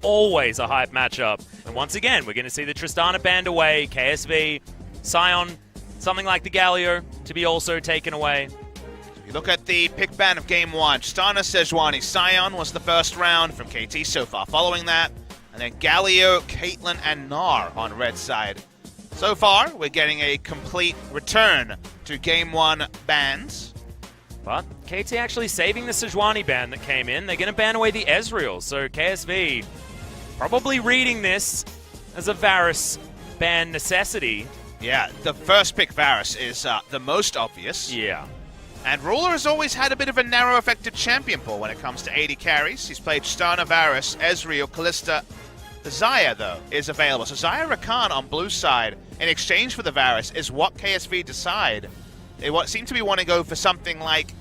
always a hype matchup. And once again, we're going to see the Tristana banned away, KSV, Sion, something like the Galio to be also taken away. You look at the pick ban of Game 1. Tristana, Sejuani, Sion was the first round from KT so far. Following that, and then Galio, Caitlyn, and Gnar on red side. So far, we're getting a complete return to Game 1 bans. But KT actually saving the Sejuani ban that came in. They're going to ban away the Ezreal. So KSV probably reading this as a Varus ban necessity. Yeah, the first pick Varus is the most obvious. Yeah. And Ruler has always had a bit of a narrow effective champion pool when it comes to 80 carries. He's played Tristana, Varus, Ezreal, Kalista. The Xayah, though, is available. So Xayah Rakan on blue side, in exchange for the Varus, is what KSV decide. They seem to be wanting to go for something like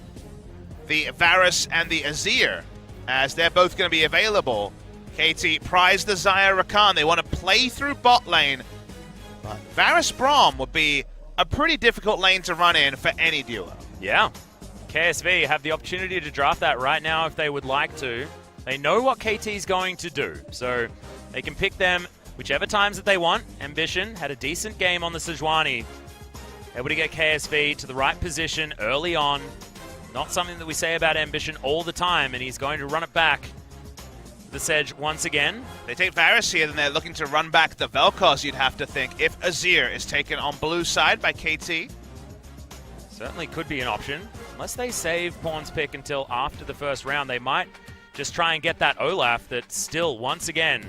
the Varus and the Azir, as they're both going to be available. KT prize the Xayah Rakan. They want to play through bot lane. But Varus Braum would be a pretty difficult lane to run in for any duo. Yeah. KSV have the opportunity to draft that right now if they would like to. They know what KT's going to do, so they can pick them whichever times that they want. Ambition had a decent game on the Sejuani. Able to get KSV to the right position early on. Not something that we say about Ambition all the time, and he's going to run it back. The Sedge once again. They take Varus here, then they're looking to run back the Vel'Koz, you'd have to think, if Azir is taken on blue side by KT. Certainly could be an option. Unless they save Pawn's pick until after the first round, they might just try and get that Olaf that's still, once again,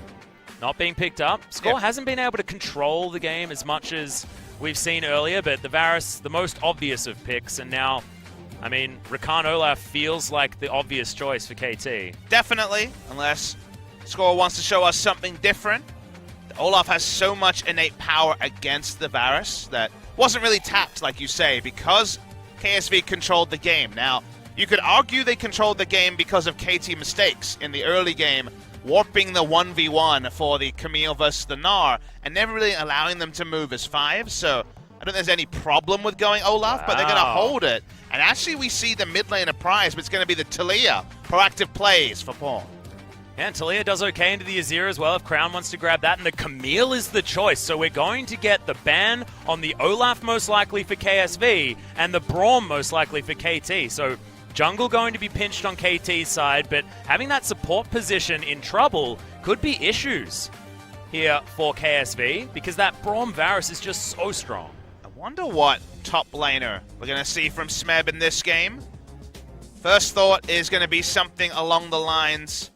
not being picked up. Score hasn't been able to control the game as much as we've seen earlier, but the Varus, the most obvious of picks, and now, I mean, Rakan Olaf feels like the obvious choice for KT. Definitely, unless Score wants to show us something different. Olaf has so much innate power against the Varus that wasn't really tapped, like you say, because KSV controlled the game. Now, you could argue they controlled the game because of KT mistakes in the early game, warping the 1v1 for the Camille versus the Gnar, and never really allowing them to move as 5, so I don't think there's any problem with going Olaf, but they're going to hold it. And actually we see the mid lane of prize, but it's going to be the Taliyah proactive plays for Pawn. Yeah, and Taliyah does okay into the Azir as well if Crown wants to grab that, and the Camille is the choice. So we're going to get the ban on the Olaf most likely for KSV, and the Braum most likely for KT. So jungle going to be pinched on KT's side, but having that support position in trouble could be issues here for KSV, because that Braum Varus is just so strong. I wonder what top laner we're going to see from Smeb in this game. First thought is going to be something along the lines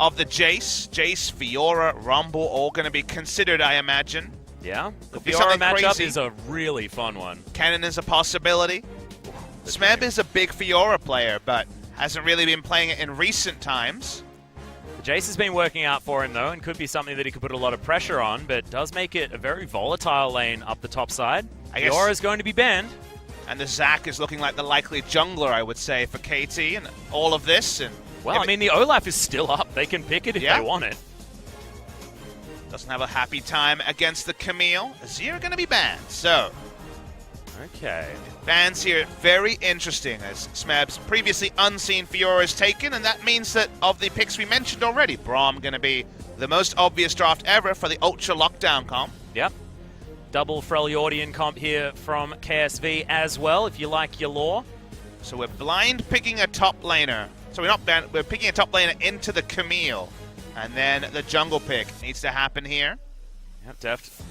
of the Jace, Fiora, Rumble, all going to be considered, I imagine. Yeah, the Fiora matchup is a really fun one. Cannon is a possibility. Smeb is a big Fiora player, but hasn't really been playing it in recent times. The Jace has been working out for him, though, and could be something that he could put a lot of pressure on, but does make it a very volatile lane up the top side. Fiora is going to be banned. And the Zac is looking like the likely jungler, I would say, for KT and all of this. And well, I mean, the Olaf is still up. They can pick it if they want it. Doesn't have a happy time against the Camille. Azir going to be banned, so... Okay. Bans here, very interesting, as Smeb's previously unseen Fiora is taken, and that means that of the picks we mentioned already, Braum going to be the most obvious draft ever for the Ultra Lockdown comp. Yep. Double Freljordian comp here from KSV as well, if you like your lore. So we're blind picking a top laner. So we're picking a top laner into the Camille. And then the jungle pick needs to happen here. Yep, Deft.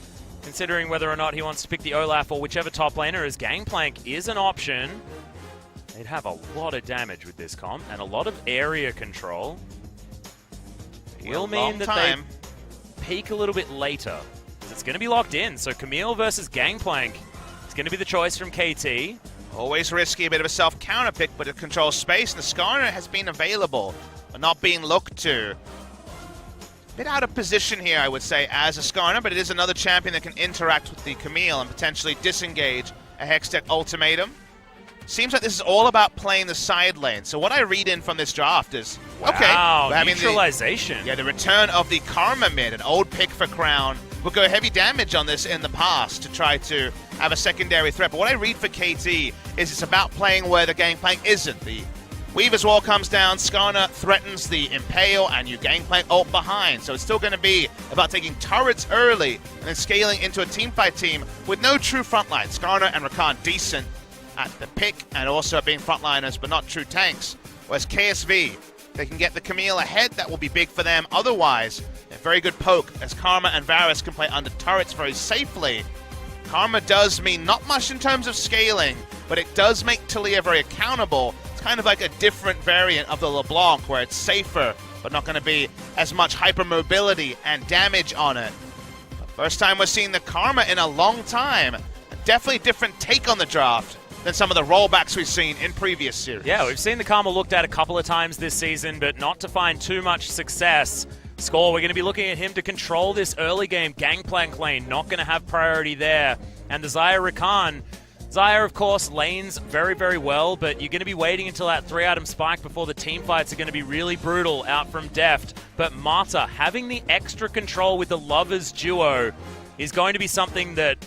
Considering whether or not he wants to pick the Olaf or whichever top laner, as Gangplank is an option. They'd have a lot of damage with this comp and a lot of area control. Will mean that they peak a little bit later. It's going to be locked in, so Camille versus Gangplank is going to be the choice from KT. Always risky, a bit of a self-counter pick, but it controls space, and the Skarner has been available, but not being looked to. A bit out of position here, I would say, as a Skarner, but it is another champion that can interact with the Camille and potentially disengage a Hextech ultimatum. Seems like this is all about playing the side lane. So what I read in from this draft is, okay, neutralization. The return of the Karma mid, an old pick for Crown. We'll go heavy damage on this in the past to try to have a secondary threat. But what I read for KT is it's about playing where the Gangplank isn't. The Weaver's wall comes down, Skarner threatens the Impale, and you gangplank ult behind. So it's still going to be about taking turrets early and then scaling into a teamfight team with no true frontline. Skarner and Rakan decent at the pick and also at being frontliners, but not true tanks. Whereas KSV, they can get the Camille ahead, that will be big for them. Otherwise, a very good poke as Karma and Varus can play under turrets very safely. Karma does mean not much in terms of scaling, but it does make Taliyah very accountable. It's kind of like a different variant of the LeBlanc where it's safer, but not going to be as much hypermobility and damage on it. First time we're seeing the Karma in a long time. Definitely different take on the draft than some of the rollbacks we've seen in previous series. Yeah, we've seen the Karma looked at a couple of times this season, but not to find too much success. Score, we're going to be looking at him to control this early game gangplank lane. Not going to have priority there. And the Xayah Rakan. Xayah, of course, lanes very, very well, but you're going to be waiting until that 3-item spike before the team fights are going to be really brutal out from Deft. But Marta, having the extra control with the Lovers duo is going to be something that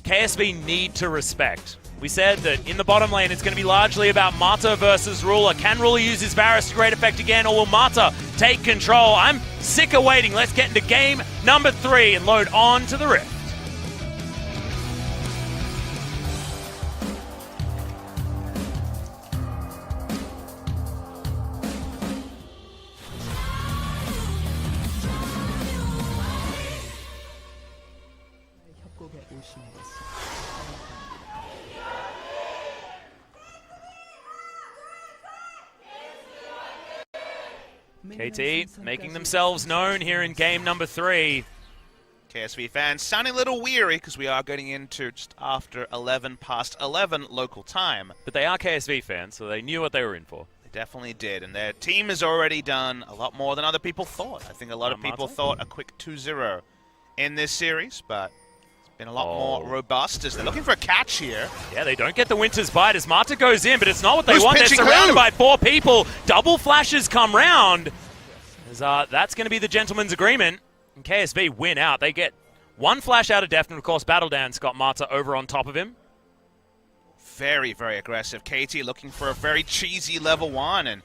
KSV need to respect. We said that in the bottom lane, it's going to be largely about Marta versus Ruler. Can Ruler use his Varus to great effect again, or will Marta take control? I'm sick of waiting. Let's get into game number 3 and load on to the Rift. KT making themselves known here in game number 3. KSV fans sounding a little weary because we are getting into just after 11 past 11 local time. But they are KSV fans, so they knew what they were in for. They definitely did, and their team has already done a lot more than other people thought. I think a lot of people thought a quick 2-0 in this series, but it's been a lot more robust as they're looking for a catch here. Yeah, they don't get the Winter's Bite as Marta goes in, but it's not what they want. They're surrounded by 4 people. Double flashes come round. That's going to be the gentleman's agreement. And KSV win out. They get 1 flash out of Deft, and of course Battle Dance got Marta over on top of him. Very, very aggressive. KT looking for a very cheesy level 1 and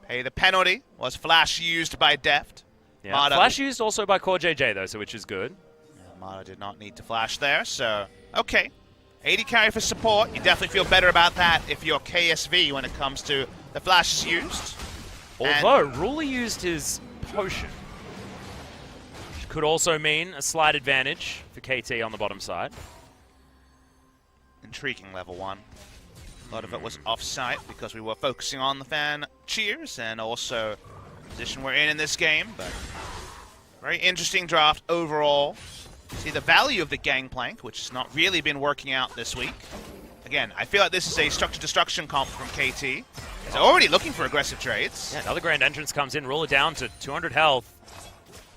pay the penalty. Was flash used by Deft. Yeah, Marta, flash used also by CoreJJ though, so which is good. Yeah, Marta did not need to flash there, so okay. 80 carry for support. You definitely feel better about that if you're KSV when it comes to the flashes used. Although Ruler used his potion, which could also mean a slight advantage for KT on the bottom side. Intriguing level 1. A lot of it was off-site because we were focusing on the fan cheers and also the position we're in this game, but very interesting draft overall. See the value of the gangplank, which has not really been working out this week. Again, I feel like this is a structure destruction comp from KT. They're already looking for aggressive trades. Yeah, another grand entrance comes in, Ruler down to 200 health.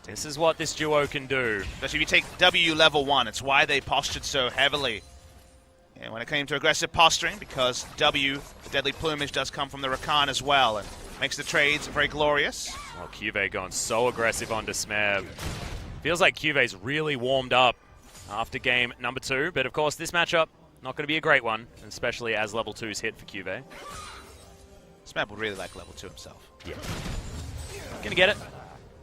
This is what this duo can do. Especially if you take W level 1, it's why they postured so heavily. And when it came to aggressive posturing, because W, the deadly plumage, does come from the Rakan as well, and makes the trades very glorious. Oh, CuVee going so aggressive onto Smeb. Feels like CuVee's really warmed up after game number 2, but of course this matchup, not going to be a great one, especially as level 2's hit for CuVee. Smeb would really like level 2 himself. Yeah. Gonna get it.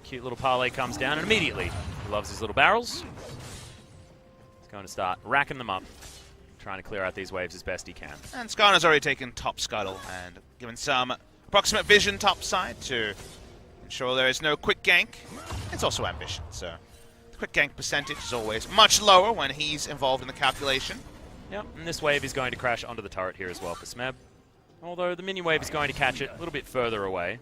Cute little parlay comes down, and immediately he loves his little barrels. He's going to start racking them up, trying to clear out these waves as best he can. And Skarner's already taken top scuttle and given some approximate vision top side to ensure there is no quick gank. It's also ambition, so the quick gank percentage is always much lower when he's involved in the calculation. Yep, and this wave is going to crash onto the turret here as well for Smeb. Although the minion wave is going to catch it a little bit further away.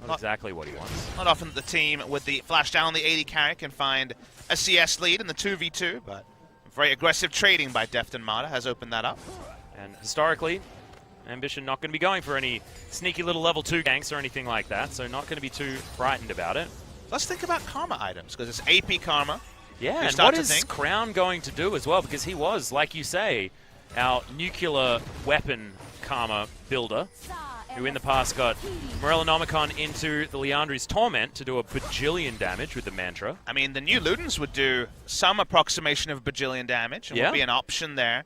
Not exactly what he wants. Not often the team with the flash down on the 80 carry can find a CS lead in the 2v2, but very aggressive trading by Deft and Marta has opened that up. And historically, Ambition not going to be going for any sneaky little level 2 ganks or anything like that, so not going to be too frightened about it. Let's think about Karma items, because it's AP Karma. Yeah, and what is Crown going to do as well? Because he was, like you say, our nuclear weapon Karma builder, who in the past got Morellonomicon into the Liandry's Torment to do a bajillion damage with the Mantra. I mean, the new Ludens would do some approximation of bajillion damage, and would be an option there.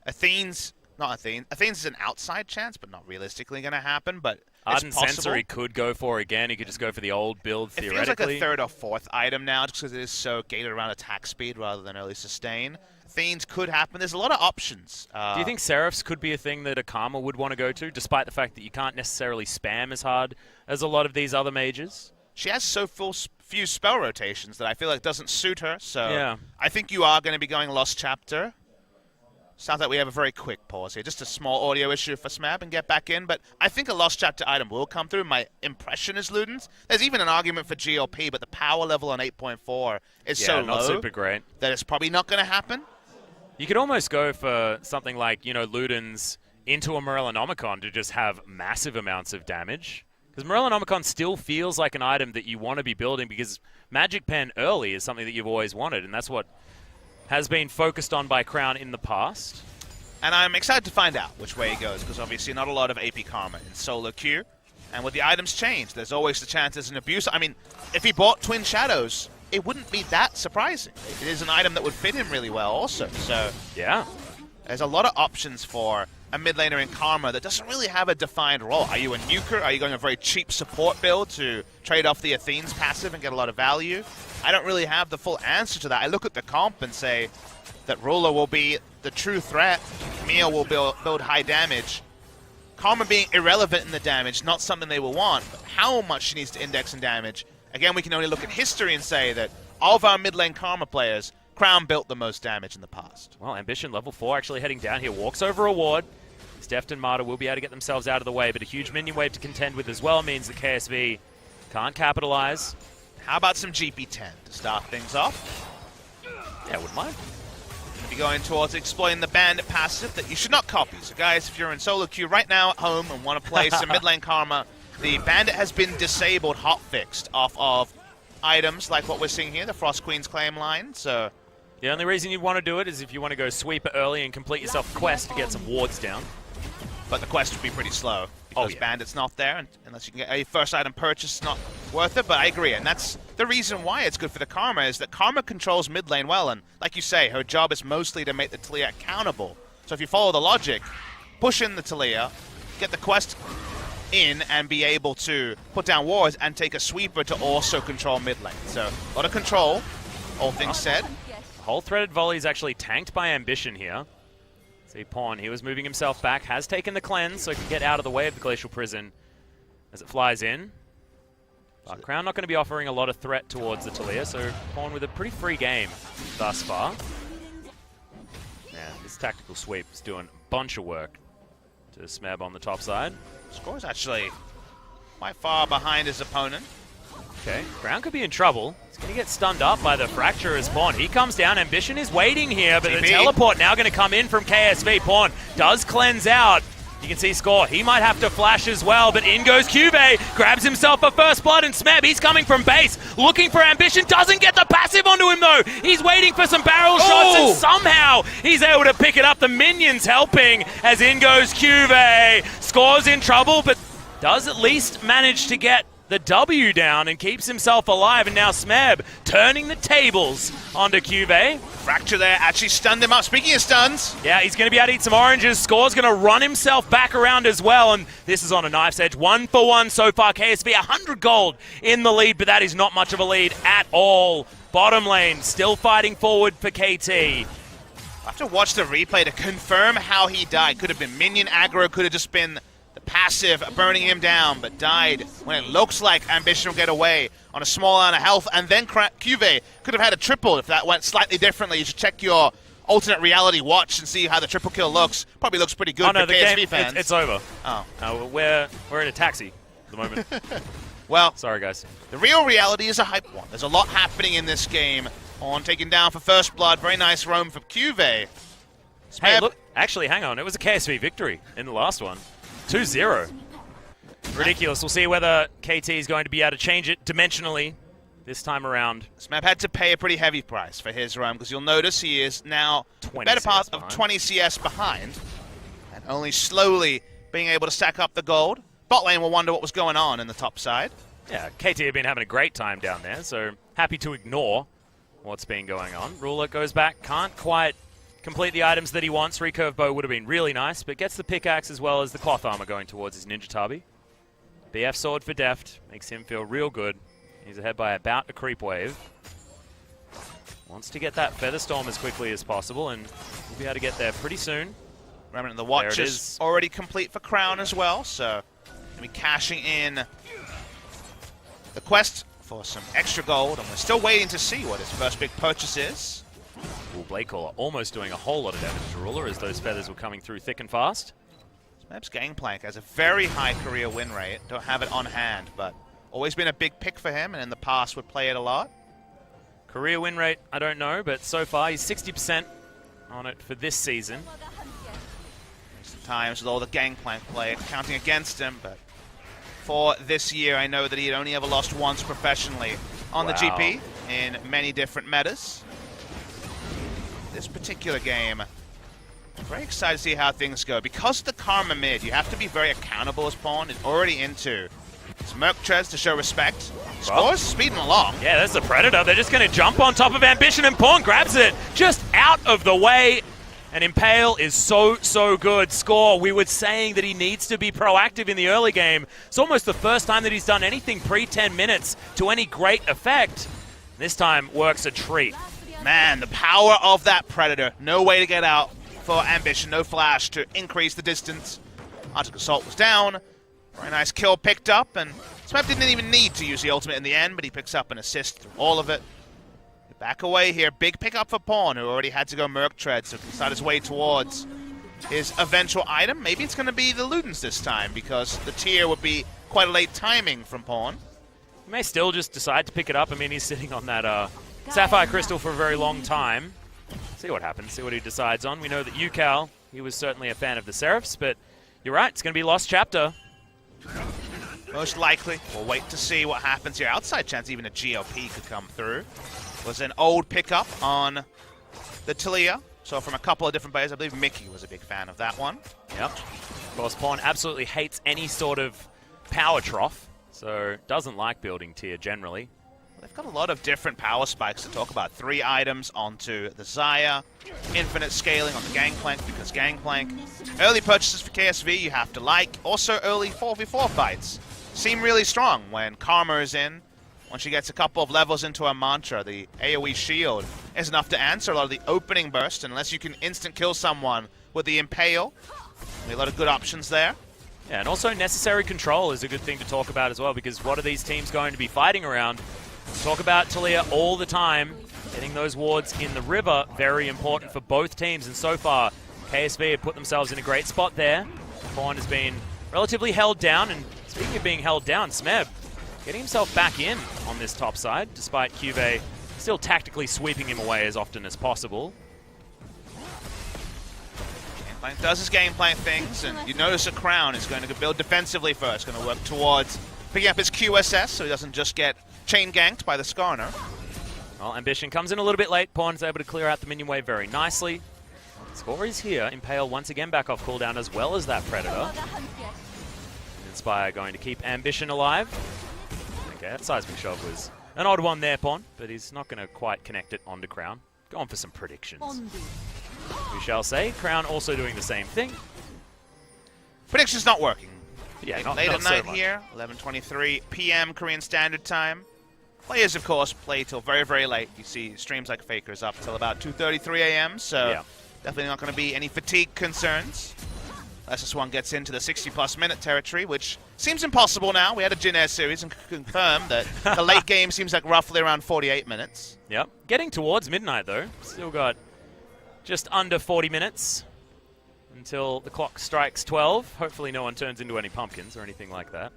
Athene's Not Athene. Athene's is an outside chance, but not realistically going to happen. But Ardent it's possible. Sensor he could go for again. He could just go for the old build, theoretically. It feels like a third or fourth item now, just because it is so gated around attack speed rather than early sustain. Athene's could happen. There's a lot of options. Do you think Seraphs could be a thing that a Karma would want to go to, despite the fact that you can't necessarily spam as hard as a lot of these other mages? She has so few spell rotations that I feel like doesn't suit her. So yeah. I think you are going to be going Lost Chapter. Sounds like we have a very quick pause here. Just a small audio issue for Smeb and get back in. But I think a Lost Chapter item will come through. My impression is Ludens. There's even an argument for GLP, but the power level on 8.4 is so low. Not super great. That it's probably not going to happen. You could almost go for something like, Ludens into a Morellonomicon to just have massive amounts of damage. Because Morellonomicon still feels like an item that you want to be building because Magic Pen early is something that you've always wanted, and that's what has been focused on by Crown in the past. And I'm excited to find out which way he goes, because obviously not a lot of AP Karma in solo queue. And with the items changed, there's always the chance there's an abuse. I mean, if he bought Twin Shadows, it wouldn't be that surprising. It is an item that would fit him really well also. So yeah, there's a lot of options for a mid laner in Karma that doesn't really have a defined role. Are you a nuker? Are you going a very cheap support build to trade off the Athene's passive and get a lot of value? I don't really have the full answer to that. I look at the comp and say that Ruler will be the true threat. Camille will build high damage. Karma being irrelevant in the damage, not something they will want, but how much she needs to index in damage. Again, we can only look at history and say that all of our mid lane Karma players, Crown built the most damage in the past. Well, Ambition level 4 actually heading down here. Walks over a ward. Deft and Marta will be able to get themselves out of the way, but a huge minion wave to contend with as well means that KSV can't capitalize. How about some GP10 to start things off? Yeah, wouldn't mind. Going to be going towards exploiting the Bandit passive that you should not copy. So guys, if you're in solo queue right now at home and want to play some mid lane Karma, the Bandit has been disabled, hotfixed off of items like what we're seeing here, the Frost Queen's claim line. So the only reason you'd want to do it is if you want to go sweep it early and complete yourself a quest to get some wards down. But the quest would be pretty slow because Bandit's not there, and unless you can get a first item purchase, it's not worth it. But I agree, and that's the reason why it's good for the Karma, is that Karma controls mid lane well, and like you say, her job is mostly to make the Taliyah accountable. So if you follow the logic, push in the Taliyah, get the quest in, and be able to put down wards and take a sweeper to also control mid lane. So a lot of control, all things said. Whole threaded volley is actually tanked by Ambition here. See, Pawn, he was moving himself back, has taken the cleanse, so he can get out of the way of the Glacial Prison as it flies in. But Crown not going to be offering a lot of threat towards the Taliyah, so Pawn with a pretty free game thus far. Yeah, this tactical sweep is doing a bunch of work to Smeb on the top side. Score's actually quite far behind his opponent. Okay, Crown could be in trouble. He's going to get stunned up by the Fracture as Pawn. He comes down. Ambition is waiting here, but the teleport now going to come in from KSV. Pawn does cleanse out. You can see Score. He might have to flash as well, but in goes CuVee. Grabs himself a first blood, and Smeb, he's coming from base. Looking for Ambition. Doesn't get the passive onto him, though. He's waiting for some barrel shots, and somehow he's able to pick it up. The minions helping as in goes CuVee. Score's in trouble, but does at least manage to get the W down and keeps himself alive, and now Smeb turning the tables onto CuVee. Fracture there actually stunned him up. Speaking of stuns. Yeah, he's going to be able to eat some oranges. Score's going to run himself back around as well, and this is on a knife's edge. 1 for 1 so far. KSV 100 gold in the lead, but that is not much of a lead at all. Bottom lane still fighting forward for KT. I have to watch the replay to confirm how he died. Could have been minion aggro, could have just been the passive burning him down, but died when it looks like Ambition will get away on a small amount of health, and then CuVee could have had a triple if that went slightly differently. You should check your alternate reality watch and see how the triple kill looks. Probably looks pretty good for KSV fans. It's over. Oh. We're in a taxi at the moment. Well, sorry guys. The real reality is a hype one. There's a lot happening in this game. On taken down for first blood. Very nice roam from CuVee. Hey, look, actually, hang on. It was a KSV victory in the last one. 2-0. Ridiculous. We'll see whether KT is going to be able to change it dimensionally this time around. Smeb had to pay a pretty heavy price for his run, because you'll notice he is now better part of 20 CS behind, and only slowly being able to stack up the gold. Bot lane will wonder what was going on in the top side. Yeah, KT have been having a great time down there, so happy to ignore what's been going on. Ruler goes back, can't quite complete the items that he wants. Recurve bow would have been really nice, but gets the pickaxe as well as the cloth armor going towards his Ninja Tabi. BF sword for Deft makes him feel real good. He's ahead by about a creep wave. Wants to get that Featherstorm as quickly as possible, and we'll be able to get there pretty soon. Remember, the watch is already complete for Crown as well, so going to be cashing in the quest for some extra gold, and we're still waiting to see what his first big purchase is. Ooh, Blakecaller almost doing a whole lot of damage to Ruler as those feathers were coming through thick and fast. Smeb's Gangplank has a very high career win rate. Don't have it on hand, but always been a big pick for him, and in the past would play it a lot. Career win rate, I don't know, but so far he's 60% on it for this season. Sometimes with all the Gangplank play counting against him, but for this year I know that he had only ever lost once professionally on the GP in many different metas. This particular game, I'm very excited to see how things go. Because of the Karma mid, you have to be very accountable as Pawn. Is already into his Merc Treads to show respect. Scores speeding along. Yeah, there's the Predator. They're just going to jump on top of Ambition, and Pawn grabs it just out of the way. And Impale is so good. Score, we were saying that he needs to be proactive in the early game. It's almost the first time that he's done anything pre-10 minutes to any great effect. This time works a treat. Man, the power of that Predator. No way to get out for Ambition. No flash to increase the distance. Arctic Assault was down. Very nice kill picked up, and Smeb didn't even need to use the ultimate in the end, but he picks up an assist through all of it. Back away here. Big pickup for Pawn, who already had to go Merc Tread, so can start his way towards his eventual item. Maybe it's going to be the Ludens this time, because the tier would be quite a late timing from Pawn. He may still just decide to pick it up. I mean, he's sitting on that Sapphire Crystal for a very long time. See what happens, see what he decides on. We know that Ucal, he was certainly a fan of the Seraphs, but you're right, it's going to be Lost Chapter. Most likely. We'll wait to see what happens here. Outside chance even a GLP could come through. Was an old pickup on the Taliyah. So from a couple of different players, I believe Mickey was a big fan of that one. Yep. Of course, Pawn absolutely hates any sort of power trough, so doesn't like building tier generally. They've got a lot of different power spikes to talk about. 3 items onto the Xayah. Infinite scaling on the Gangplank, because Gangplank. Early purchases for KSV you have to like. Also early 4v4 fights seem really strong when Karma is in. Once she gets a couple of levels into her mantra, the AoE shield is enough to answer a lot of the opening burst, unless you can instant kill someone with the Impale. A lot of good options there. Yeah, and also necessary control is a good thing to talk about as well, because what are these teams going to be fighting around? Talk about Taliyah all the time. Getting those wards in the river, very important for both teams, and so far KSV have put themselves in a great spot there. Pawn has been relatively held down, and speaking of being held down, Smeb getting himself back in on this top side, despite CuVee still tactically sweeping him away as often as possible. Gangplank does his Gangplank things, and you notice a Crown is going to build defensively first, going to work towards picking up his QSS so he doesn't just get chain ganked by the Skarner. Well, Ambition comes in a little bit late. Pawn is able to clear out the minion wave very nicely. Score is here. Impale once again back off cooldown as well as that Predator. Inspire going to keep Ambition alive. Okay, that seismic shove was an odd one there, Pawn, but he's not going to quite connect it onto Crown. Go on for some predictions. We shall say, Crown also doing the same thing. Predictions not working. Yeah, late not at night so much. here, 11:23 p.m. Korean Standard Time. Players, of course, play till very, very late. You see streams like Faker's up till about 2:33 a.m., so yeah. Definitely not going to be any fatigue concerns. Unless this one gets into the 60-plus minute territory, which seems impossible now. We had a Jin Air series and confirmed that the late game seems like roughly around 48 minutes. Yep. Getting towards midnight, though. Still got just under 40 minutes until the clock strikes 12. Hopefully no one turns into any pumpkins or anything like that.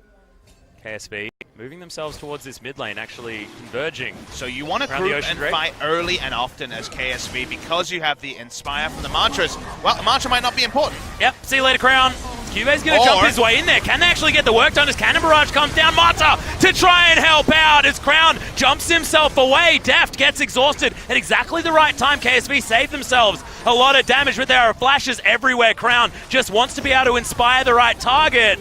KSV moving themselves towards this mid lane, actually converging. So you want to group and fight early and often as KSV because you have the Inspire from the Mantras. Well, the Mantra might not be important. Yep, see you later, Crown. CuVee's going to jump his way in there. Can they actually get the work done as Cannon Barrage comes down? Mata to try and help out as Crown jumps himself away. Deft gets exhausted at exactly the right time. KSV saved themselves a lot of damage, but there are flashes everywhere. Crown just wants to be able to inspire the right target.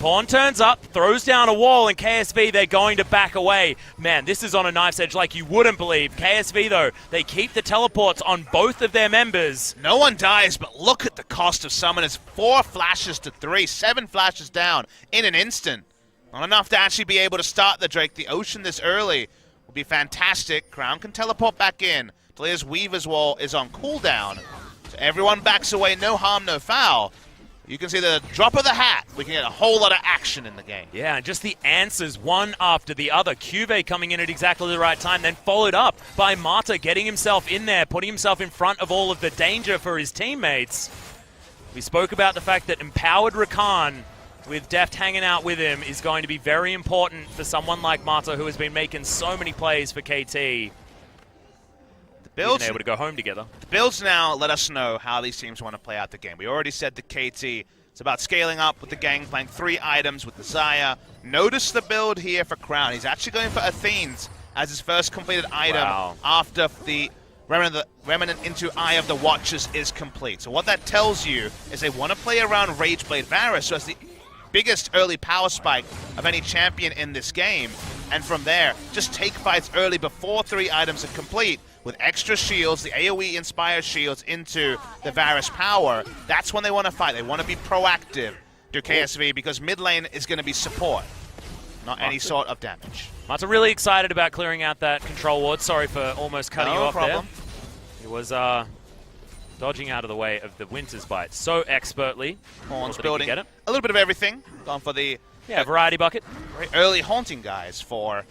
Pawn turns up, throws down a wall, and KSV, they're going to back away. Man, this is on a knife's edge like you wouldn't believe. KSV, though, they keep the teleports on both of their members. No one dies, but look at the cost of summoners. 4 flashes to 3, 7 flashes down in an instant. Not enough to actually be able to start the Drake. The Ocean this early will be fantastic. Crown can teleport back in. Taliyah's Weaver's Wall is on cooldown. So everyone backs away, no harm, no foul. You can see the drop of the hat. We can get a whole lot of action in the game. Yeah, and just the answers one after the other. CuVee coming in at exactly the right time, then followed up by Mata getting himself in there, putting himself in front of all of the danger for his teammates. We spoke about the fact that empowered Rakan, with Deft hanging out with him, is going to be very important for someone like Mata, who has been making so many plays for KT. Being able to go home together. The builds now let us know how these teams want to play out the game. We already said to KT, it's about scaling up with the Gangplank, 3 items with the Xayah. Notice the build here for Crown. He's actually going for Athenes as his first completed item after the Remnant into Eye of the Watchers is complete. So what that tells you is they want to play around Rageblade Varus, so it's the biggest early power spike of any champion in this game. And from there, just take fights early before 3 items are complete, with extra shields, the AoE inspired shields into the Varus power. That's when they want to fight. They want to be proactive to KSV because mid lane is going to be support, not any sort of damage. Mata really excited about clearing out that control ward. Sorry for almost cutting you off there. He was dodging out of the way of the Winter's Bite so expertly. Pawn's building a little bit of everything. Gone for the variety bucket. Very early haunting guys for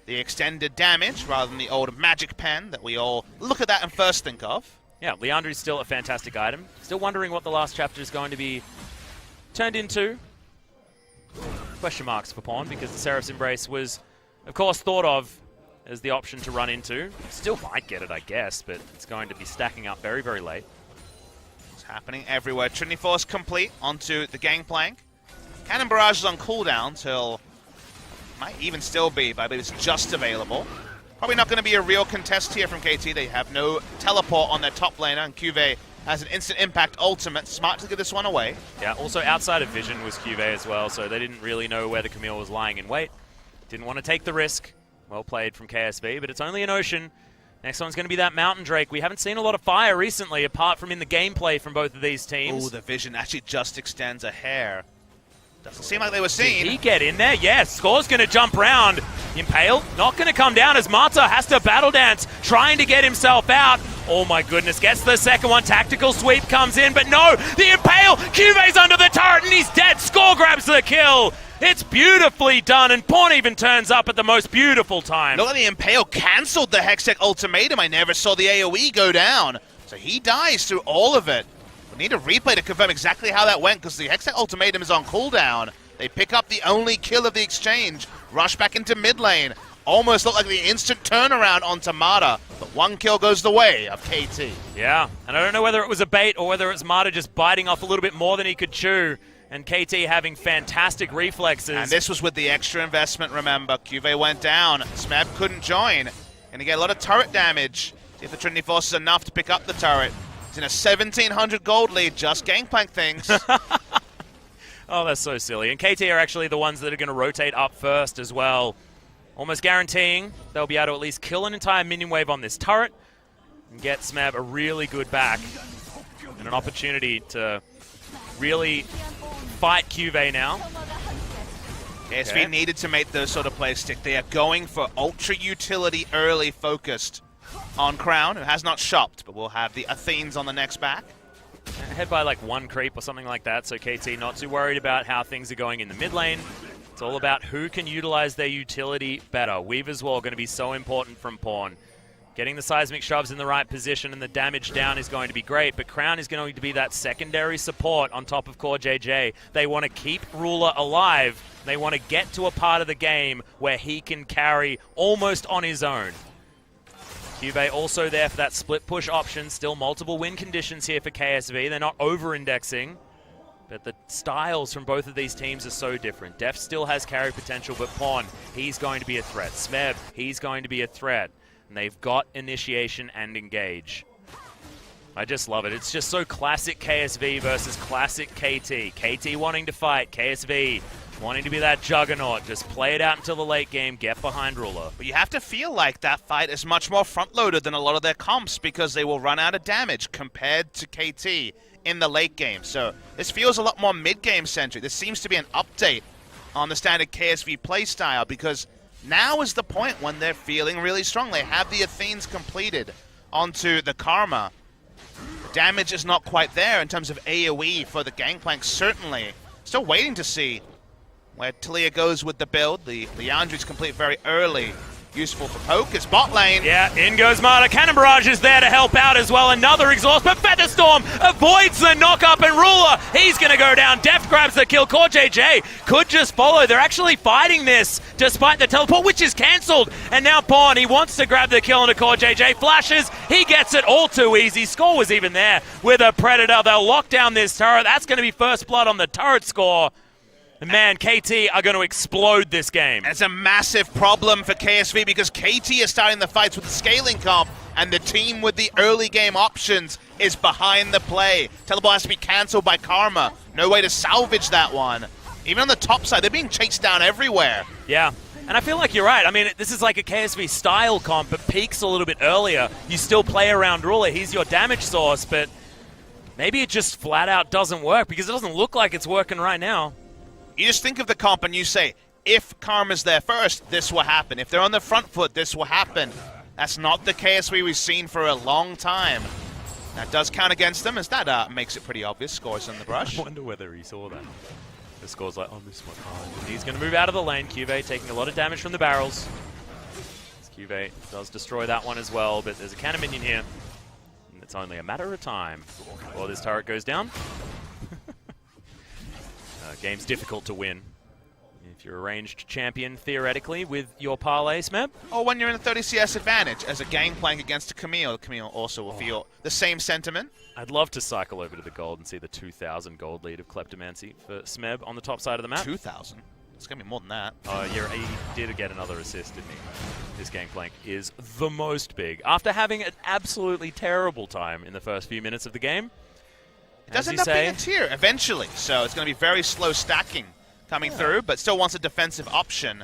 the extended damage rather than the old magic pen that we all look at that and first think of. Yeah, Leandri's still a fantastic item. Still wondering what the last chapter is going to be turned into. Question marks for Pawn, because the Seraph's Embrace was, of course, thought of as the option to run into. Still might get it, I guess, but it's going to be stacking up very, very late. It's happening everywhere. Trinity Force complete onto the Gangplank. Cannon Barrage is on cooldown till... might even still be, but I believe it's just available. Probably not going to be a real contest here from KT. They have no teleport on their top laner, and CuVee has an instant impact ultimate. Smart to give this one away. Yeah, also outside of vision was CuVee as well, so they didn't really know where the Camille was lying in wait. Didn't want to take the risk. Well played from KSV, but it's only an Ocean. Next one's going to be that Mountain Drake. We haven't seen a lot of fire recently, apart from in the gameplay from both of these teams. Oh, the vision actually just extends a hair. Doesn't seem like they were seen. Did he get in there? Yes. Score's going to jump round. Impale not going to come down as Mata has to battle dance, trying to get himself out. Oh my goodness, gets the second one. Tactical sweep comes in, but no, the Impale. CuVee's under the turret and he's dead. Score grabs the kill. It's beautifully done, and Pawn even turns up at the most beautiful time. Look at the Impale cancelled the Hextech ultimatum. I never saw the AoE go down. So he dies through all of it. We need a replay to confirm exactly how that went, because the Hextech ultimatum is on cooldown. They pick up the only kill of the exchange, rush back into mid lane. Almost looked like the instant turnaround on Mata, but one kill goes the way of KT. Yeah, and I don't know whether it was a bait or whether it's Mata just biting off a little bit more than he could chew, and KT having fantastic reflexes. And this was with the extra investment, remember. CuVee went down. Smeb couldn't join. Going to get a lot of turret damage. See if the Trinity Force is enough to pick up the turret. He's in a 1,700 gold lead. Just Gangplank things. Oh, that's so silly. And KT are actually the ones that are going to rotate up first as well. Almost guaranteeing they'll be able to at least kill an entire minion wave on this turret and get Smeb a really good back and an opportunity to really fight CuVee now. KSV needed to make those sort of plays stick. They are going for ultra utility early focused on Crown, who has not shopped, but we'll have the Athenes on the next back. Ahead by like 1 creep or something like that, so KT not too worried about how things are going in the mid lane. It's all about who can utilize their utility better. Weaver's Wall going to be so important from Pawn. Getting the seismic shoves in the right position and the damage down is going to be great, but Crown is going to be that secondary support on top of CoreJJ. They want to keep Ruler alive. They want to get to a part of the game where he can carry almost on his own. CuVee also there for that split push option. Still multiple win conditions here for KSV. They're not over-indexing, but the styles from both of these teams are so different. Deft still has carry potential, but Pawn, he's going to be a threat. Smeb, he's going to be a threat. And they've got initiation and engage. I just love it. It's just so classic KSV versus classic KT. KT wanting to fight, KSV Wanting to be that juggernaut, just play it out until the late game, get behind Ruler. But you have to feel like that fight is much more front-loaded than a lot of their comps because they will run out of damage compared to KT in the late game. So this feels a lot more mid-game centric. This seems to be an update on the standard KSV playstyle because now is the point when they're feeling really strong. They have the Athenes completed onto the Karma. The damage is not quite there in terms of AoE for the Gangplank, certainly. Still waiting to see where Taliyah goes with the build. The Leandri's complete very early. Useful for poke. It's bot lane. Yeah, in goes Marta. Cannon Barrage is there to help out as well. Another exhaust, but Featherstorm avoids the knock-up, and Ruler, he's going to go down. Deft grabs the kill. CoreJJ could just follow. They're actually fighting this despite the teleport, which is cancelled. And now Pawn, he wants to grab the kill into CoreJJ. Flashes, he gets it all too easy. Score was even there with a Predator. They'll lock down this turret. That's going to be first blood on the turret score. And man, KT are going to explode this game. It's a massive problem for KSV because KT is starting the fights with the scaling comp, and the team with the early game options is behind the play. Teleport has to be cancelled by Karma. No way to salvage that one. Even on the top side, they're being chased down everywhere. Yeah, and I feel like you're right. I mean, this is like a KSV style comp, but peaks a little bit earlier. You still play around Ruler. He's your damage source, but maybe it just flat out doesn't work because it doesn't look like it's working right now. You just think of the comp and you say, if Karma's there first, this will happen. If they're on the front foot, this will happen. That's not the KSV we've seen for a long time. That does count against them, as that makes it pretty obvious. Scores on the brush. I wonder whether he saw that. The score's like, oh, this one. He's going to move out of the lane. CuVee taking a lot of damage from the barrels. CuVee does destroy that one as well, but there's a cannon minion here. And it's only a matter of time before this turret goes down. Game's difficult to win. If you're a ranged champion, theoretically, with your parlay, Smeb. Or when you're in a 30 CS advantage as a Gangplank against a Camille. The Camille also will feel the same sentiment. I'd love to cycle over to the gold and see the 2,000 gold lead of Kleptomancy for Smeb on the top side of the map. 2,000? It's going to be more than that. Oh, yeah, he did get another assist, didn't he? This Gangplank is the most big. After having an absolutely terrible time in the first few minutes of the game, it does end up being a tier eventually, so it's going to be very slow stacking coming through, but still wants a defensive option.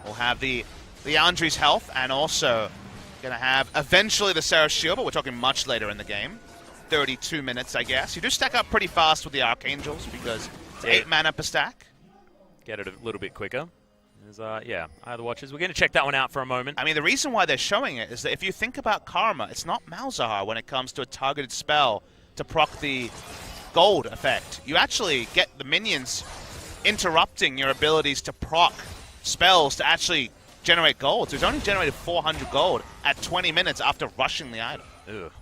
We'll have the Leandri's health, and also going to have eventually the Seraph's shield, but we're talking much later in the game. 32 minutes, I guess. You do stack up pretty fast with the Archangels because it's 8 mana per stack. Get it a little bit quicker. Yeah, either watches. We're going to check that one out for a moment. I mean, the reason why they're showing it is that if you think about Karma, it's not Malzahar when it comes to a targeted spell to proc the gold effect. You actually get the minions interrupting your abilities to proc spells to actually generate gold. So he's only generated 400 gold at 20 minutes after rushing the item. Ugh,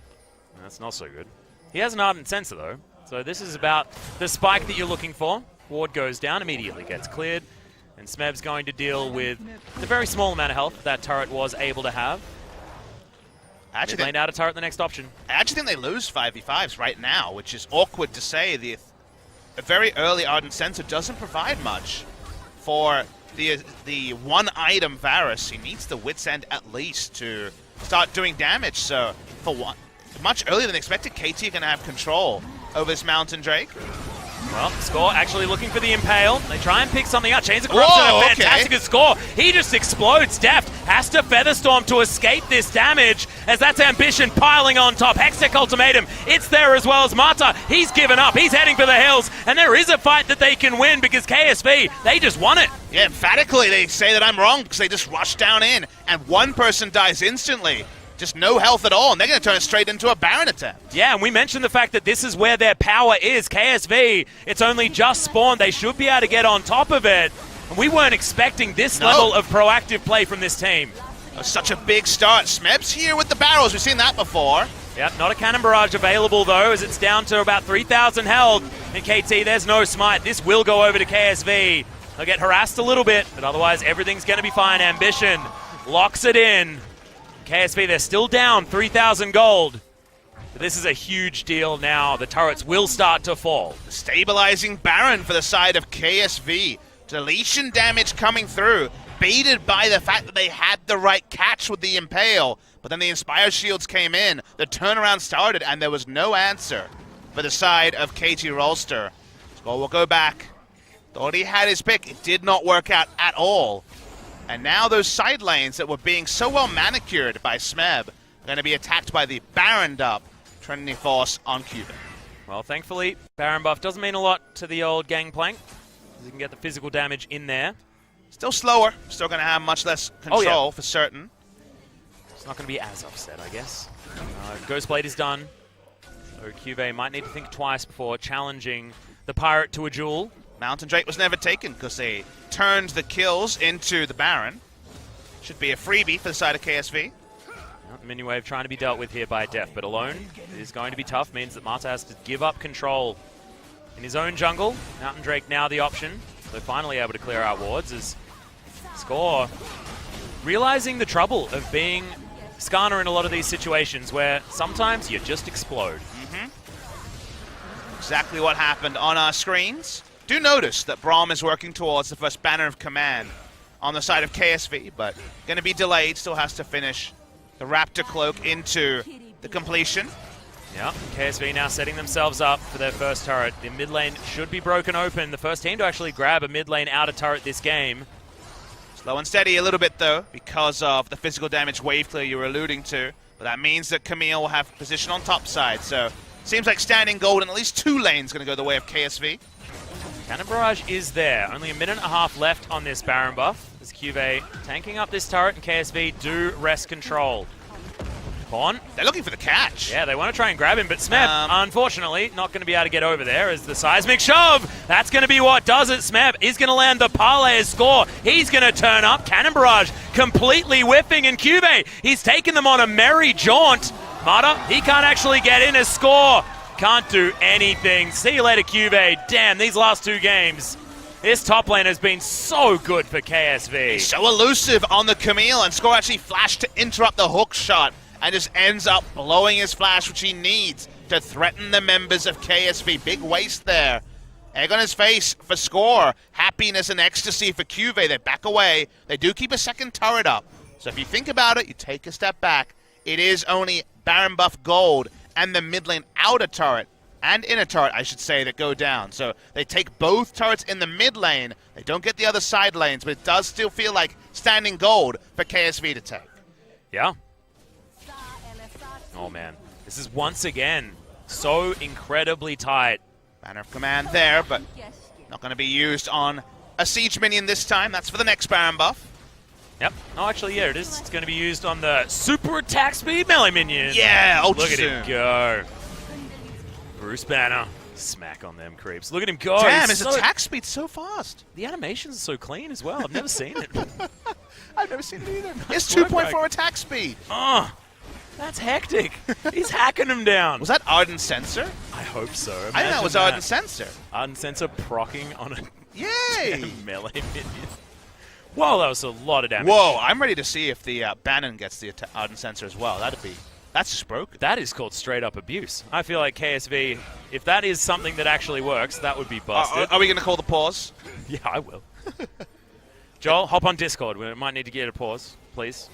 that's not so good. He has an Ardent Sensor though, so this is about the spike that you're looking for. Ward goes down, immediately gets cleared, and Smeb's going to deal with the very small amount of health that turret was able to have. They laid out a turret, the next option. I actually think they lose 5v5s right now, which is awkward to say. The very early Ardent Sensor doesn't provide much for the one item Varus. He needs the Wit's End at least to start doing damage. So for one, much earlier than expected, KT are going to have control over this Mountain Drake. Well, Score actually looking for the Impale. They try and pick something out. Chains of Corruption, a fantastic Score. He just explodes. Deft has to Featherstorm to escape this damage, as that's Ambition piling on top. Hextech Ultimatum, it's there as well as Marta. He's given up. He's heading for the hills, and there is a fight that they can win because KSV, they just won it. Yeah, emphatically they say that I'm wrong because they just rush down in, and one person dies instantly. Just no health at all, and they're going to turn it straight into a Baron attempt. Yeah, and we mentioned the fact that this is where their power is. KSV, it's only just spawned. They should be able to get on top of it. And we weren't expecting this level of proactive play from this team. Such a big start. Smeb's here with the barrels. We've seen that before. Yep, not a Cannon Barrage available, though, as it's down to about 3,000 health. And KT, there's no smite. This will go over to KSV. They'll get harassed a little bit, but otherwise everything's going to be fine. Ambition locks it in. KSV, they're still down 3,000 gold. But this is a huge deal now. The turrets will start to fall. Stabilizing Baron for the side of KSV. Deletion damage coming through. Baited by the fact that they had the right catch with the Impale. But then the Inspire Shields came in. The turnaround started, and there was no answer for the side of KT Rolster. Score will go back Thought he had his pick. It did not work out at all. And now those side lanes that were being so well manicured by Smeb are going to be attacked by the Baron up Trinity Force on CuVee. Well, thankfully, Baron buff doesn't mean a lot to the old Gangplank. You can get the physical damage in there. Still slower. Still going to have much less control for certain. It's not going to be as upset, I guess. Ghostblade is done. So CuVee might need to think twice before challenging the Pirate to a duel. Mountain Drake was never taken because they turned the kills into the Baron. Should be a freebie for the side of KSV. Miniwave trying to be dealt with here by Deft, but alone is going to be tough. Means that Mata has to give up control in his own jungle. Mountain Drake now the option. So finally able to clear out wards as Score realizing the trouble of being Skarner in a lot of these situations where sometimes you just explode. Exactly what happened on our screens. Do notice that Braum is working towards the first banner of command on the side of KSV, but going to be delayed. Still has to finish the Raptor Cloak into the completion. Yeah, KSV now setting themselves up for their first turret. The mid lane should be broken open. The first team to actually grab a mid lane outer turret this game. Slow and steady a little bit, though, because of the physical damage wave clear you were alluding to. But that means that Camille will have position on top side. So seems like standing gold in at least 2 lanes going to go the way of KSV. Cannon Barrage is there. Only a minute and a half left on this Baron buff. As CuVee tanking up this turret, and KSV do wrest control. Pawn. They're looking for the catch. Yeah, they want to try and grab him, but Smeb, unfortunately, not going to be able to get over there as the seismic shove. That's going to be what does it. Smeb is going to land the parlay as Score. He's going to turn up. Cannon Barrage completely whiffing, and CuVee, he's taken them on a merry jaunt. Mata, he can't actually get in as Score. Can't do anything. See you later, CuVee. Damn, these last 2 games. This top lane has been so good for KSV. He's so elusive on the Camille, and Score actually flashed to interrupt the hook shot and just ends up blowing his flash, which he needs to threaten the members of KSV. Big waste there. Egg on his face for Score. Happiness and ecstasy for CuVee. They back away. They do keep a second turret up. So if you think about it, you take a step back. It is only Baron buff gold and the mid lane outer turret, and inner turret, I should say, that go down. So they take both turrets in the mid lane. They don't get the other side lanes, but it does still feel like standing gold for KSV to take. Yeah. Oh, man. This is once again so incredibly tight. Banner of command there, but not going to be used on a siege minion this time. That's for the next Baron buff. Yep. Oh, actually, yeah, it is. It's going to be used on the super attack speed melee minion. Yeah, ultra Look at soon. him go. Bruce Banner. Smack on them creeps. Look at him go. Damn, his attack speed's so fast. The animations are so clean as well. I've never seen it. I've never seen it either. It's 2.4 attack speed. Oh, that's hectic. He's hacking him down. Was that Ardent Sensor? I hope so. I think that was Ardent Sensor. Ardent Sensor procking on a Yay! melee minion. Whoa, that was a lot of damage. Whoa, I'm ready to see if the Bannon gets the Ardent Sensor as well. That's just broken. That is called straight up abuse. I feel like KSV, if that is something that actually works, that would be busted. Are we going to call the pause? Yeah, I will. Joel, hop on Discord. We might need to get a pause, please.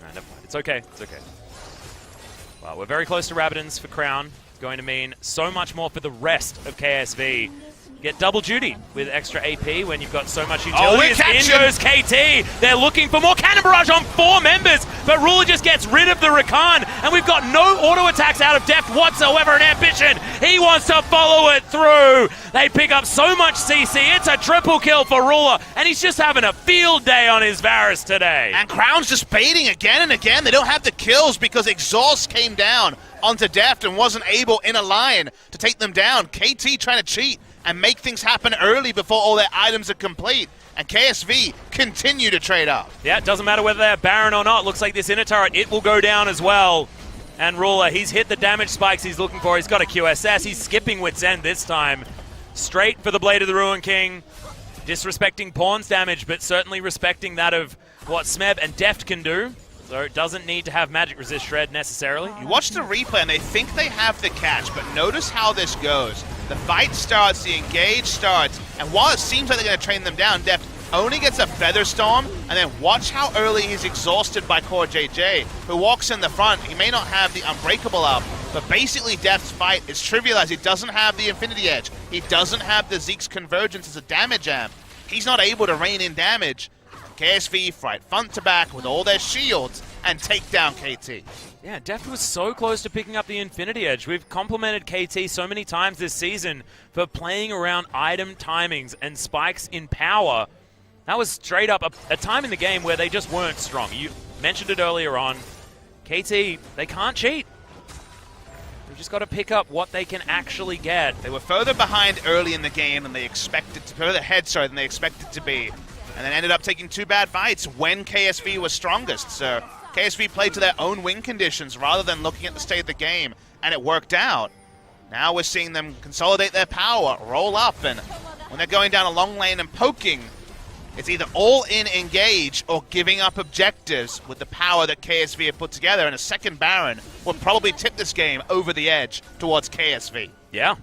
No, never mind. It's okay. It's okay. Well, we're very close to Rabadon's for Crown. It's going to mean so much more for the rest of KSV. Get double duty with extra AP when you've got so much utility. In goes KT. They're looking for more Cannon Barrage on 4 members, but Ruler just gets rid of the Rakan, and we've got no auto attacks out of Deft whatsoever in Ambition. He wants to follow it through. They pick up so much CC. It's a triple kill for Ruler, and he's just having a field day on his Varus today. And Crown's just baiting again and again. They don't have the kills because Exhaust came down onto Deft and wasn't able in a line to take them down. KT trying to cheat and make things happen early before all their items are complete. And KSV continue to trade up. Yeah, it doesn't matter whether they're Baron or not. Looks like this inner turret, it will go down as well. And Ruler, he's hit the damage spikes he's looking for. He's got a QSS. He's skipping Wit's End this time. Straight for the Blade of the Ruin King. Disrespecting Pawn's damage, but certainly respecting that of what Smeb and Deft can do. So it doesn't need to have magic resist shred necessarily. You watch the replay and they think they have the catch, but notice how this goes. The fight starts, the engage starts, and while it seems like they're going to train them down, Deft only gets a Feather Storm, and then watch how early he's exhausted by CoreJJ, who walks in the front. He may not have the Unbreakable up, But basically, Deft's fight is trivialized. He doesn't have the Infinity Edge. He doesn't have the Zeke's Convergence as a damage amp. He's not able to rein in damage. KSV fight front to back with all their shields and take down KT. Yeah, Deft was so close to picking up the Infinity Edge. We've complimented KT so many times this season for playing around item timings and spikes in power. That was straight up a time in the game where they just weren't strong. You mentioned it earlier on. KT, they can't cheat. They've just got to pick up what they can actually get. They were further behind early in the game than they expected to, further ahead, sorry, than they expected to be. And then ended up taking 2 bad fights when KSV was strongest. So KSV played to their own win conditions rather than looking at the state of the game, and it worked out. Now we're seeing them consolidate their power, roll up, and when they're going down a long lane and poking, it's either all in engage or giving up objectives with the power that KSV have put together, and a second Baron would probably tip this game over the edge towards KSV. Yeah,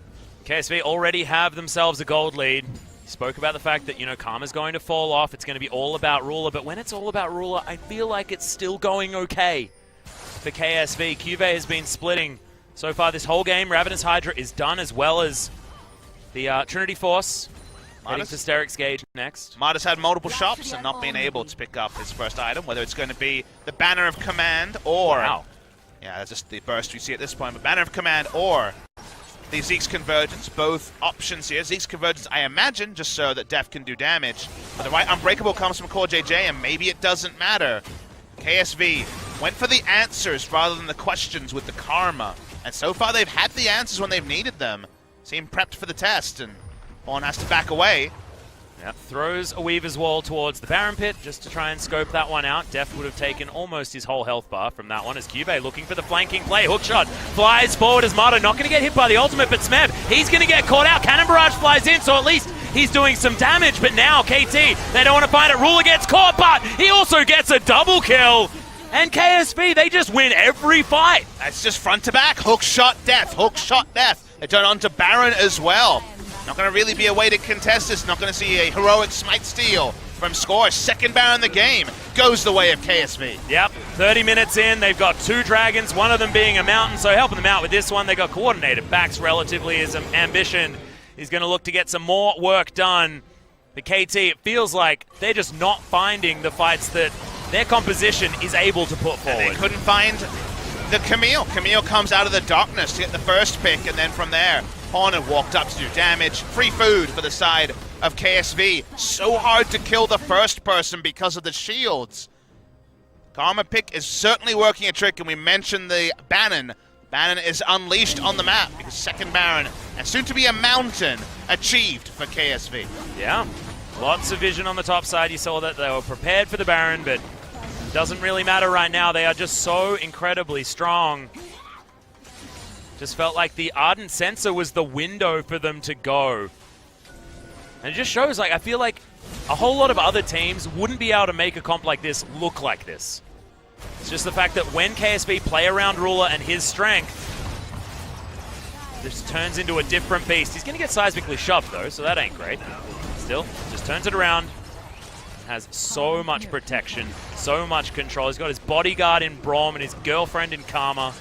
KSV already have themselves a gold lead. Spoke about the fact that, you know, Karma's going to fall off. It's going to be all about Ruler. But when it's all about Ruler, I feel like it's still going okay for KSV. CuVee has been splitting so far this whole game. Ravenous Hydra is done, as well as the Trinity Force. Heading to Steric's Gauge next. Martis had multiple shops and not being able to pick up his first item, whether it's going to be the Banner of Command or... Wow. Yeah, that's just the burst we see at this point. But Banner of Command or... the Zeke's Convergence, both options here. Zeke's Convergence, I imagine, just so that Deft can do damage. But the right Unbreakable comes from CoreJJ, and maybe it doesn't matter. KSV went for the answers rather than the questions with the Karma. And so far, they've had the answers when they've needed them. Seem prepped for the test, and Horn has to back away. Yep, throws a Weaver's Wall towards the Baron Pit just to try and scope that one out. Deft would have taken almost his whole health bar from that one as CuVee looking for the flanking play. Hookshot flies forward as Marta not going to get hit by the ultimate, but Smeb, he's going to get caught out. Cannon Barrage flies in, so at least he's doing some damage, but now KT, they don't want to find it. Ruler gets caught, but he also gets a double kill. And KSV, they just win every fight. That's just front to back. Hookshot death, hookshot death. They turn on to Baron as well. Not going to really be a way to contest this. Not going to see a heroic smite steal from Score. Second Baron in the game goes the way of KSV. Yep, 30 minutes in. They've got 2 dragons, one of them being a mountain, so helping them out with this one. They got coordinated backs relatively as an ambition. He's going to look to get some more work done. The KT, it feels like they're just not finding the fights that their composition is able to put forward. And they couldn't find the Camille. Camille comes out of the darkness to get the first pick, and then from there, Horn had walked up to do damage. Free food for the side of KSV. So hard to kill the first person because of the shields. Karma pick is certainly working a trick, and we mentioned the Bannon. Bannon is unleashed on the map because second Baron, and soon to be a mountain, achieved for KSV. Yeah, lots of vision on the top side. You saw that they were prepared for the Baron, but it doesn't really matter right now. They are just so incredibly strong. Just felt like the Ardent Sensor was the window for them to go. And it just shows, like, I feel like a whole lot of other teams wouldn't be able to make a comp like this look like this. It's just the fact that when KSV play around Ruler and his strength, this turns into a different beast. He's going to get seismically shoved, though, so that ain't great. Still, just turns it around. Has so much protection, so much control. He's got his bodyguard in Braum and his girlfriend in Karma.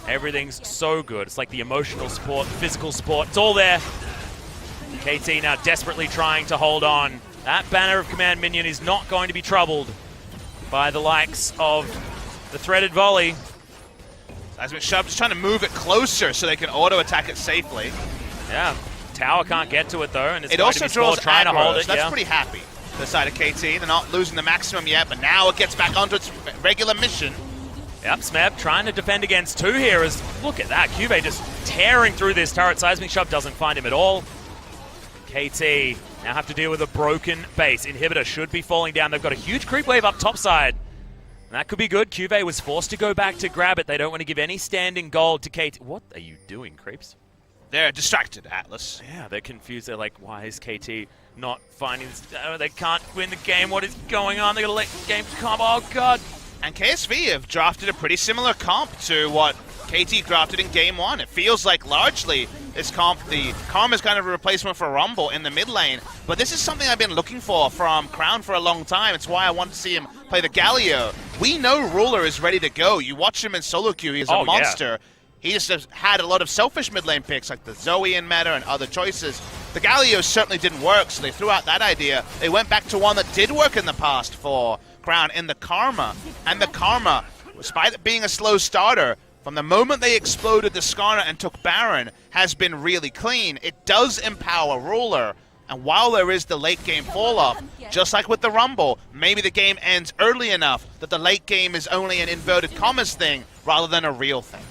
Everything's so good. It's like the emotional support, physical support. It's all there. KT now desperately trying to hold on. That Banner of Command minion is not going to be troubled by the likes of the threaded volley. Seismic Shove just trying to move it closer so they can auto-attack it safely. Yeah, Tower can't get to it though, and it's it going also to be Score trying to hold it. That's yeah. pretty happy for the side of KT. They're not losing the maximum yet, but now it gets back onto its regular mission. Yep, Smeb trying to defend against 2 here as, look at that, CuVee just tearing through this turret. Seismic Shove doesn't find him at all. KT now have to deal with a broken base. Inhibitor should be falling down. They've got a huge creep wave up top side. And that could be good. CuVee was forced to go back to grab it. They don't want to give any standing gold to KT. What are you doing, Creeps? They're distracted, Atlas. Yeah, they're confused. They're like, why is KT not finding this? They can't win the game. What is going on? They're going to let the game come. Oh, God. And KSV have drafted a pretty similar comp to what KT drafted in Game 1. It feels like largely this comp, the Karma is kind of a replacement for Rumble in the mid lane. But this is something I've been looking for from Crown for a long time. It's why I want to see him play the Galio. We know Ruler is ready to go. You watch him in solo queue, he's a monster. Yeah. He just has had a lot of selfish mid lane picks like the Zoe in meta and other choices. The Galio certainly didn't work, so they threw out that idea. They went back to one that did work in the past for Crown in the Karma. And the Karma, despite it being a slow starter, from the moment they exploded the Skarner and took Baron, has been really clean. It does empower Ruler. And while there is the late game fall-off, just like with the Rumble, maybe the game ends early enough that the late game is only an inverted commas thing rather than a real thing.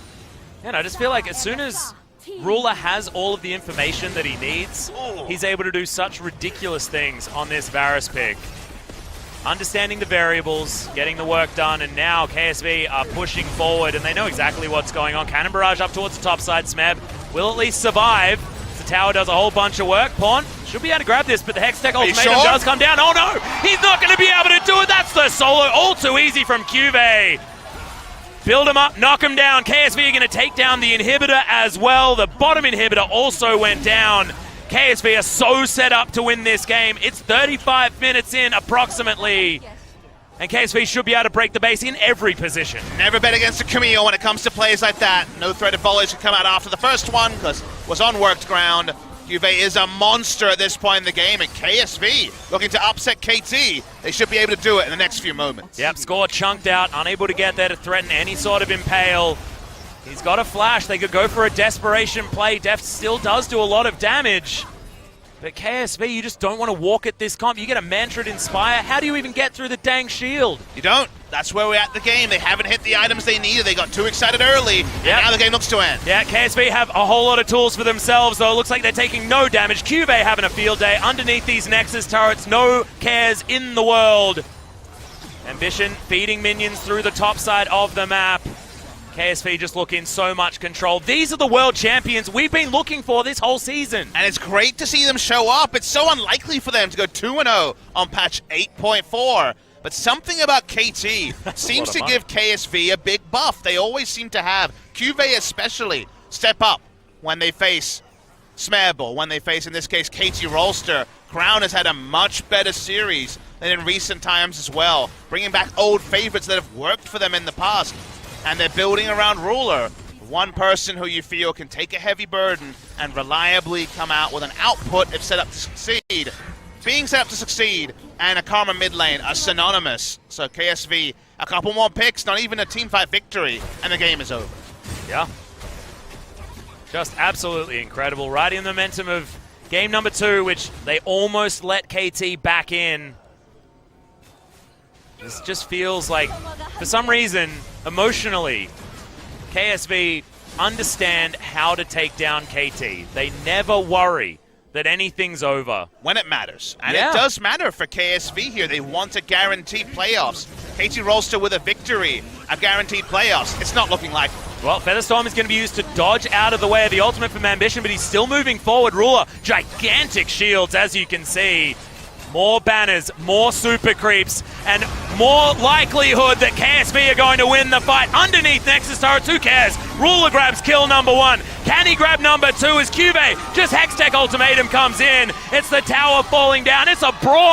And I just feel like as soon as Ruler has all of the information that he needs, he's able to do such ridiculous things on this Varus pick. Understanding the variables, getting the work done, and now KSV are pushing forward, and they know exactly what's going on. Cannon barrage up towards the top side. Smeb will at least survive. The tower does a whole bunch of work. Pawn should be able to grab this, but the Hextech ultimatum does come down. Oh no! He's not going to be able to do it! That's the solo. All too easy from CuVee. Build him up, knock him down. KSV are going to take down the inhibitor as well. The bottom inhibitor also went down. KSV are so set up to win this game. It's 35 minutes in, approximately. And KSV should be able to break the base in every position. Never bet against a Camille when it comes to plays like that. No threat of volleys can come out after the first one because it was on worked ground. CuVee is a monster at this point in the game, and KSV looking to upset KT. They should be able to do it in the next few moments. Yep, score chunked out, unable to get there to threaten any sort of impale. He's got a flash. They could go for a desperation play. Deft still does do a lot of damage. But KSV, you just don't want to walk at this comp. You get a Mantra Inspire. How do you even get through the dang shield? You don't. That's where we're at the game. They haven't hit the items they needed. They got too excited early, and now the game looks to end. Yeah, KSV have a whole lot of tools for themselves, though. It looks like they're taking no damage. CuVee having a field day underneath these Nexus turrets. No cares in the world. Ambition feeding minions through the top side of the map. KSV just look in so much control. These are the world champions we've been looking for this whole season. And it's great to see them show up. It's so unlikely for them to go 2-0 on patch 8.4. But something about KT seems to give KSV a big buff. They always seem to have, CuVee especially, step up when they face Smeb, or when they face, in this case, KT Rolster. Crown has had a much better series than in recent times as well, bringing back old favorites that have worked for them in the past. And they're building around Ruler, one person who you feel can take a heavy burden and reliably come out with an output if set up to succeed. Being set up to succeed and a Karma mid lane are synonymous. So KSV, a couple more picks, not even a teamfight victory, and the game is over. Yeah. Just absolutely incredible. Riding the momentum of game number 2, which they almost let KT back in. This just feels like, for some reason, emotionally, KSV understand how to take down KT. They never worry that anything's over. When it matters. And it does matter for KSV here. They want to guarantee playoffs. KT Rolster with a victory, a guaranteed playoffs. It's not looking like. Well, Featherstorm is going to be used to dodge out of the way of the ultimate from Ambition, but he's still moving forward. Ruler, gigantic shields, as you can see. More banners, more super creeps, and more likelihood that KSV are going to win the fight. Underneath Nexus turrets, who cares? Ruler grabs kill number 1. Can he grab number 2 as CuVee? Just Hextech ultimatum comes in. It's the tower falling down. It's a Braum.